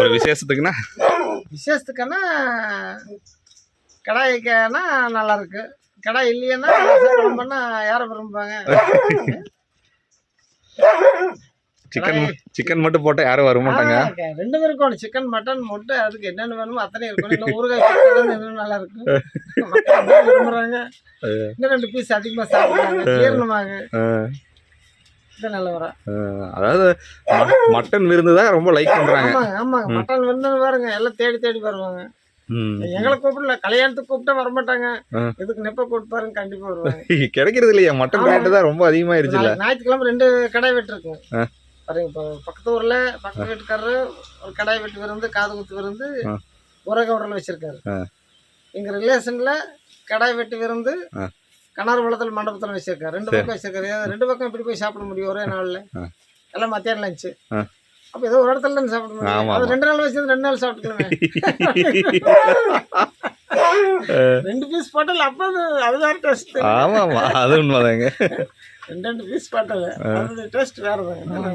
ஒரு விசேஷத்துக்குன்னா விசேஷத்துக்குன்னா கடாய்க்குன்னா நல்லா இருக்கு. கடாய் இல்லைன்னா ரசம் பண்ணா யாரை விரும்புவாங்க? சிக்கன் மட்டும் போட்டா யாரும் வர மாட்டாங்க. ரெண்டுமே இருக்கணும். சிக்கன் மட்டன் முட்டை அதுக்கு என்னென்ன வேணுமோ அத்தனை இருக்கணும். இல்லை ஊறுகாய் இன்னும் நல்லா இருக்கும். விரும்புறாங்க. இன்னும் 2 பீஸ் அதிகமா சாப்பிடுறாங்க. ஜீரணமாக இது நல்ல வர. அதாவது மட்டன் விருந்து தான் ரொம்ப லைக் பண்றாங்க. ஆமாங்க மட்டன் விருந்து பாருங்க எல்லாம் தேடி தேடி வருவாங்க. எங்களை கூப்பிடல, கல்யாணத்துக்கு கூப்பிட்டா வரமாட்டாங்க. இதுக்கு நெப்ப கூப்பிட்டு பாருங்க கண்டிப்பா வருவாங்க. கிடைக்கிறது இல்லையா? மட்டன் ரேட்டு தான் ரொம்ப அதிகமாயிருச்சு. ஞாயிற்றுக்கிழமை 2 கடை வெட்டு இருக்குங்க பாருங்க. இப்போ பக்கத்து ஊர்ல பக்கத்து வீட்டுக்காரரு ஒரு கடாய் வெட்டு விருந்து, காது குத்து விருந்து உரக உடல வச்சிருக்காரு. எங்க ரிலேஷன்ல கடாய் வெட்டு விருந்து கணார் வளத்தில் மண்டபத்தில் வச்சிருக்காரு. 2 பக்கம் வச்சிருக்காரு. 2 பக்கம் எப்படி போய் சாப்பிட முடியும் ஒரே நாள்ல? எல்லாம் மத்தியானம் லஞ்சு. அப்ப ஏதோ ஒரு இடத்துல இருந்து சாப்பிட முடியும். அது 2 நாள் வச்சது 2 நாள் சாப்பிட்டுக்கலாமே. 2 பீஸ் போட்டல அப்ப அது வேற டேஸ்ட். ஆமா அது உண்மைதாங்க. 2 பீஸ் போட்டல அது டேஸ்ட் வேறதாங்க.